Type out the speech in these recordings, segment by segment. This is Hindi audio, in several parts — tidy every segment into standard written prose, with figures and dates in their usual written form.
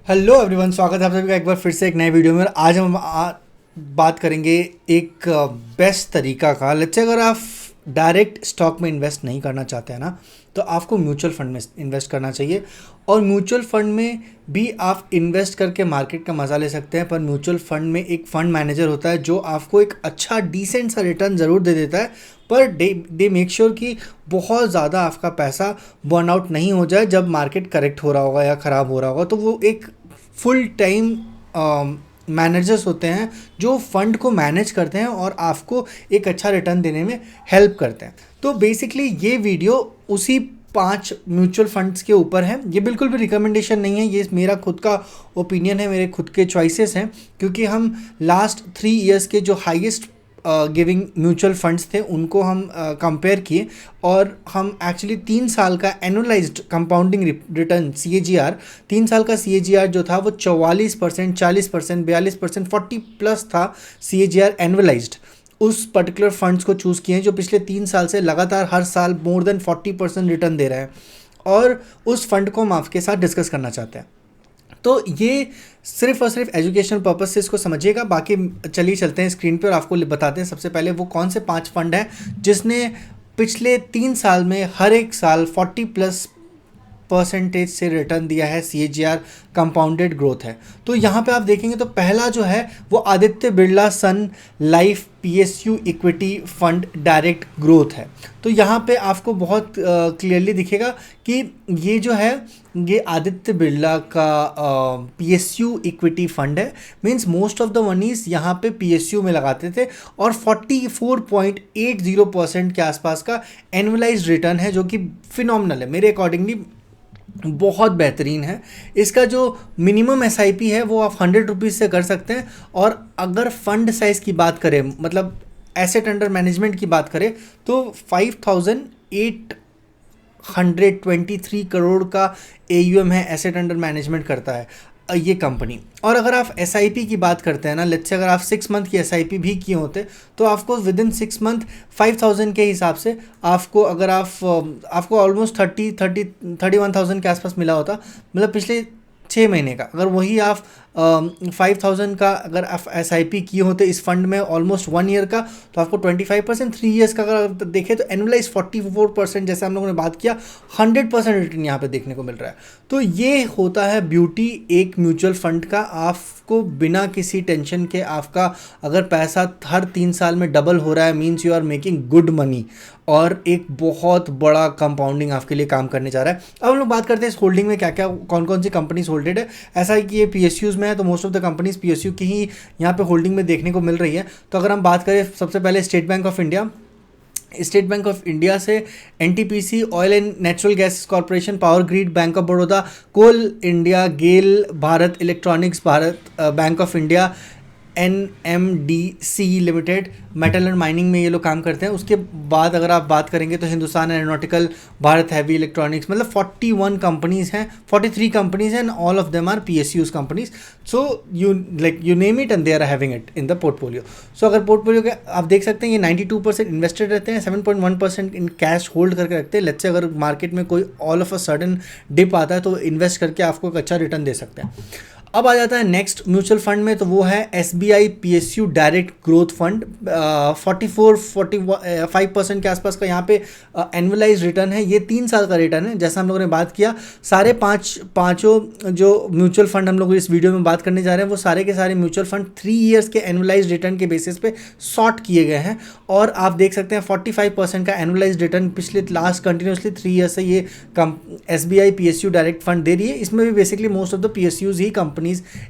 हेलो एवरीवन, स्वागत है आप सभी का एक बार फिर से एक नए वीडियो में। और आज हम बात करेंगे एक बेस्ट तरीका का। लेट्स से अगर आप डायरेक्ट स्टॉक में इन्वेस्ट नहीं करना चाहते हैं ना, तो आपको म्यूचुअल फंड में इन्वेस्ट करना चाहिए। और म्यूचुअल फंड में भी आप इन्वेस्ट करके मार्केट का मज़ा ले सकते हैं, पर म्यूचुअल फंड में एक फंड मैनेजर होता है जो आपको एक अच्छा डिसेंट सा रिटर्न ज़रूर दे देता है, पर दे मेक श्योर कि बहुत ज़्यादा आपका पैसा बर्न आउट नहीं हो जाए जब मार्केट करेक्ट हो रहा होगा या ख़राब हो रहा होगा। तो वो एक फुल टाइम मैनेजर्स होते हैं जो फंड को मैनेज करते हैं और आपको एक अच्छा रिटर्न देने में हेल्प करते हैं। तो बेसिकली ये वीडियो उसी 5 म्यूचुअल फंड्स के ऊपर है। ये बिल्कुल भी रिकमेंडेशन नहीं है, ये मेरा खुद का ओपिनियन है, मेरे खुद के चॉइसेस हैं, क्योंकि हम लास्ट 3 इयर्स के जो हाईएस्ट गिविंग म्यूचुअल फंड्स थे उनको हम कंपेयर किए, और हम एक्चुअली 3 साल का एनुअलाइज्ड कंपाउंडिंग रिटर्न CAGR, 3 साल का CAGR जो था वो 44%, 40%, 42%, 40+ था CAGR एनुअलाइज्ड। उस पर्टिकुलर फंड्स को चूज़ किए हैं जो पिछले 3 साल से लगातार हर साल मोर देन 40% रिटर्न दे रहे हैं, और उस फंड को हम आपके साथ डिस्कस करना चाहते हैं। तो ये सिर्फ और सिर्फ एजुकेशनल पर्पज से इसको समझिएगा। बाकी चलिए चलते हैं स्क्रीन पे और आपको बताते हैं सबसे पहले वो कौन से 5 फंड हैं जिसने पिछले 3 साल में हर एक साल 40+ % से रिटर्न दिया है। CAGR कंपाउंडेड ग्रोथ है। तो यहाँ पे आप देखेंगे तो पहला जो है वो Aditya Birla sun life PSU equity fund direct growth है। तो यहाँ पे आपको बहुत क्लियरली दिखेगा कि ये जो है ये आदित्य बिरला का PSU इक्विटी फंड है। मीन्स मोस्ट ऑफ द मनीज यहाँ पे PSU में लगाते थे, और 44.80% के आसपास का एनुअलाइज्ड रिटर्न है, जो कि फिनोमिनल है मेरे अकॉर्डिंगली, बहुत बेहतरीन है। इसका जो मिनिमम SIP है वो आप 100 रुपीज़ से कर सकते हैं, और अगर फंड साइज़ की बात करें, मतलब एसेट अंडर मैनेजमेंट की बात करें, तो 5,823 करोड़ का AUM है, एसेट अंडर मैनेजमेंट करता है ये कंपनी। और अगर आप SIP की बात करते हैं ना, लेट्स से अगर आप 6 मंथ की SIP भी किए होते तो आपको विद इन 6 मंथ 5,000 के हिसाब से आपको, अगर आपको ऑलमोस्ट 31,000 के आसपास मिला होता। मतलब पिछले 6 महीने का अगर वही आप 5,000 का अगर आप SIP किए होते इस फंड में ऑलमोस्ट 1 ईयर का, तो आपको 25%, 3 ईयर्स का अगर देखें तो एनुअलाइज 44%, जैसे हम लोगों ने बात किया, 100% रिटर्न यहाँ पे देखने को मिल रहा है। तो ये होता है ब्यूटी एक म्यूचुअल फंड का। आपको बिना किसी टेंशन के आपका अगर पैसा हर 3 साल में डबल हो रहा है, means you are making good money, और एक बहुत बड़ा कंपाउंडिंग आपके लिए काम करने जा रहा है। अब हम लोग बात करते हैं इस होल्डिंग में क्या क्या कौन कौन सी कंपनीज होल्डेड है। ऐसा है कि ये PSUs में है, तो most of the companies PSU की ही यहाँ पे होल्डिंग में देखने को मिल रही है। तो अगर हम बात करें सबसे पहले state bank of India, state bank of India से NTPC, oil and natural gas corporation, power grid, bank of Baroda, coal India, GAIL, Bharat electronics, Bharat bank of India, NMDC limited, metal and mining में ये लोग काम करते हैं। उसके बाद अगर आप बात करेंगे तो Hindustan aeronautical, Bharat heavy electronics, मतलब 41 कंपनीज हैं, 43 कंपनीज हैं, all of them are PSUs companies. So you name it and they are having it in the portfolio. So अगर पोर्टफोलियो के आप देख सकते हैं ये 92% इन्वेस्टेड रहते हैं, 7.1% इन कैश होल्ड करके रखते हैं। लेट्स से अगर मार्केट में कोई all of a sudden dip आता है तो इन्वेस्ट करके आपको एक अच्छा रिटर्न दे सकते हैं। अब आ जाता है नेक्स्ट म्यूचुअल फंड में, तो वो है SBI PSU direct growth fund. 45% के आसपास का यहाँ पे एनुअलाइज रिटर्न है। ये 3 साल का रिटर्न है, जैसा हम लोगों ने बात किया। सारे पांचों जो म्यूचुअल फंड हम लोग इस वीडियो में बात करने जा रहे हैं वो सारे के सारे म्यूचुअल फंड 3 इयर्स के एनुअलाइज रिटर्न के बेसिस पे सॉर्ट किए गए हैं। और आप देख सकते हैं 45% का एनुअलाइज रिटर्न पिछले लास्ट कंटिन्यूसली 3 ईयर्स से ये SBI PSU डायरेक्ट फंड दे रही है। इसमें भी basically most of the PSUs he companies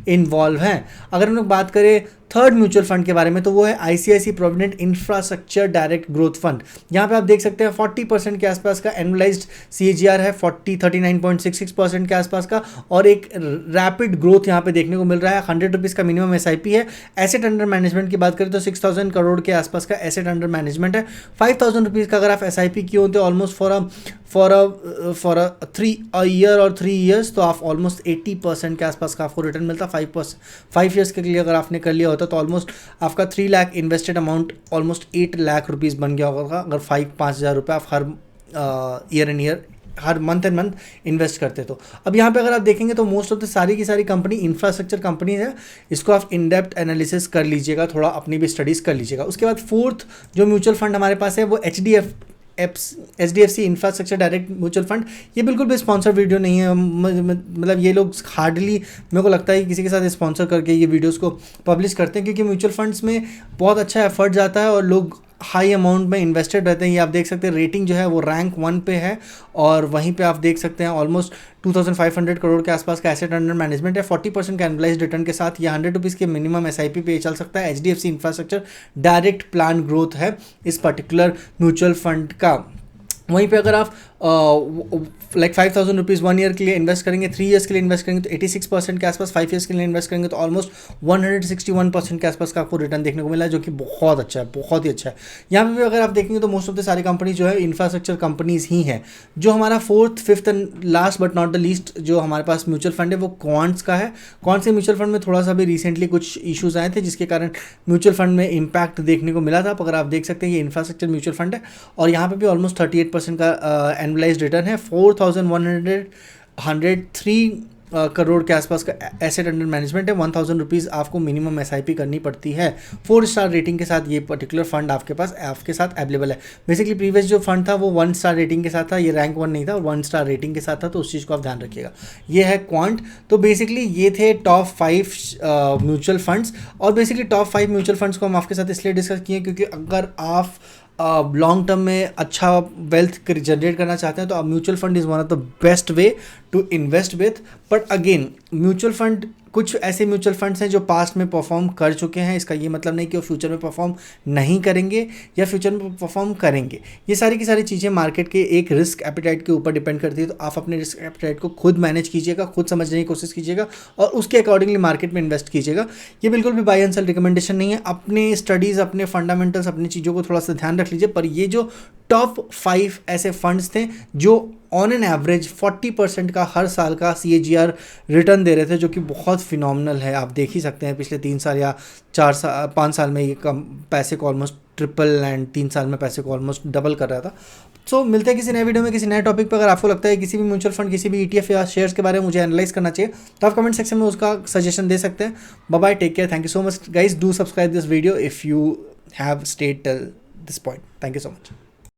involve हैं। अगर हम लोग बात करें थर्ड म्यूचुअल फंड के बारे में, तो वो है ICICI provident infrastructure direct growth fund. यहाँ पे आप देख सकते हैं 40% के आसपास का एनुअलाइज्ड CAGR है, 39.66% के आसपास का, और एक रैपिड ग्रोथ यहाँ पे देखने को मिल रहा है। 100 रुपीज़ का मिनिमम SIP है। एसेट अंडर मैनेजमेंट की बात करें तो 6,000 करोड़ के आसपास का एसेट अंडर मैनेजमेंट है। 5,000 रुपीज़ का अगर आप SIP किए होते ऑलमोस्ट फॉर अ 3 ईयर और 3 ईयर्स, तो आप ऑलमोस्ट 80% के आसपास का आपको रिटर्न मिलता। 5 ईयर्स के लिए अगर आपने कर लिया होता तो ऑलमोस्ट आपका 3 lakh invested amount almost 8 lakh rupees बन गया होगा, अगर 5,000 रुपये आप हर ईयर एंड ईयर हर मंथ एंड मंथ इन्वेस्ट करते। तो अब यहाँ पे अगर आप देखेंगे तो मोस्ट ऑफ द सारी की सारी कंपनी इंफ्रास्ट्रक्चर कंपनी है। इसको आप इन डेप्थ एनालिसिस कर लीजिएगा, थोड़ा अपनी भी स्टडीज़ कर लीजिएगा। उसके बाद फोर्थ जो म्यूचुअल फंड हमारे पास है वो HDFC infrastructure direct mutual fund. ये बिल्कुल भी स्पॉन्सर वीडियो नहीं है, मतलब ये लोग हार्डली मेरे को लगता है किसी के साथ स्पॉन्सर करके ये वीडियोस को पब्लिश करते हैं, क्योंकि म्यूचुअल फंड्स में बहुत अच्छा एफर्ट जाता है और लोग हाई अमाउंट में इन्वेस्टेड रहते हैं। ये आप देख सकते हैं रेटिंग जो है वो रैंक 1 पे है, और वहीं पे आप देख सकते हैं ऑलमोस्ट 2500 करोड़ के आसपास का एसेट अंडर मैनेजमेंट है 40% का एनुअलाइज्ड रिटर्न के साथ। ये 100 रुपीज़ के मिनिमम SIP पे चल सकता है। HDFC infrastructure direct plan growth है इस पर्टिकुलर म्यूचुअल फंड का। वहीं पे अगर आप लाइक 5000 रुपीज़ 1 ईयर के लिए इन्वेस्ट करेंगे, 3 ईयर्स के लिए इन्वेस्ट करेंगे तो 86% के आसपास, 5 ईयर्स के लिए इन्वेस्ट करेंगे तो ऑलमोस्ट 161% के आसपास का आपको रिटर्न देखने को मिला है, जो कि बहुत अच्छा है, बहुत ही अच्छा है। यहाँ पे भी अगर आप देखेंगे तो मोस्ट ऑफ द सारी कंपनी जो है इंफ्रास्ट्रक्चर कंपनीज ही हैं। जो हमारा fourth, fifth and last but not the least जो हमारे पास म्यूचुअल फंड है वो क्वांट्स का है। क्वांट्स के म्यूचुअल फंड में थोड़ा सा भी रिसेंटली कुछ इशूज़ आए थे, जिसके कारण म्यूचुअल फंड में इंपैक्ट देखने को मिला था। अगर आप देख सकते हैं ये इंफ्रास्ट्रक्चर म्यूचुअल फंड है और यहाँ पे भी ऑलमोस्ट 38% का एनुअलाइज्ड रिटर्न है। 4103 करोड़ के आसपास का एसेट अंडर मैनेजमेंट है। 1000 रुपीज़ आपको मिनिमम SIP करनी पड़ती है। 4 स्टार रेटिंग के साथ ये पर्टिकुलर फंड आपके साथ अवेलेबल है। बेसिकली प्रीवियस जो फंड था वो 1 स्टार रेटिंग के साथ था, ये रैंक 1 नहीं था और 1 स्टार रेटिंग के साथ था, तो उस चीज़ को आप ध्यान रखिएगा। ये है क्वांट। तो बेसिकली ये थे टॉप 5 म्यूचुअल फंड्स, और बेसिकली टॉप 5 म्यूचुअल फंड्स को हम आपके साथ इसलिए डिस्कस किए क्योंकि अगर आप लॉन्ग टर्म में अच्छा वेल्थ जनरेट करना चाहते हैं तो mutual fund is one of the best way to invest with. But again mutual fund, कुछ ऐसे म्यूचुअल फंड्स हैं जो पास्ट में परफॉर्म कर चुके हैं, इसका ये मतलब नहीं कि वो फ्यूचर में परफॉर्म नहीं करेंगे या फ्यूचर में परफॉर्म करेंगे। ये सारी की सारी चीज़ें मार्केट के एक रिस्क एपिटाइट के ऊपर डिपेंड करती है। तो आप अपने रिस्क एपिटाइट को खुद मैनेज कीजिएगा, खुद समझने की कोशिश कीजिएगा और उसके अकॉर्डिंगली मार्केट में इन्वेस्ट कीजिएगा। ये बिल्कुल भी बाय एंड सेल रिकमेंडेशन नहीं है। अपने स्टडीज़, अपने फंडामेंटल्स, अपनी चीज़ों को थोड़ा सा ध्यान रख लीजिए। पर ये जो टॉप 5 ऐसे फंड्स थे जो ऑन एन एवरेज 40% का हर साल का CAGR रिटर्न दे रहे थे, जो कि बहुत फिनोमिनल है। आप देख ही सकते हैं पिछले 3 साल या 5 साल में ये कम पैसे को ऑलमोस्ट ट्रिपल एंड 3 साल में पैसे को ऑलमोस्ट डबल कर रहा था। सो मिलते हैं किसी नए वीडियो में किसी नए टॉपिक पर। अगर आपको लगता है किसी भी म्यूचुअल फंड, किसी भी ETF या शेयर्स के बारे में मुझे एनालाइज करना चाहिए तो आप कमेंट सेक्शन में उसका सजेशन दे सकते हैं। Bye bye, take care, thank you so much guys. Do subscribe this video if you have stayed till this point. Thank you so much.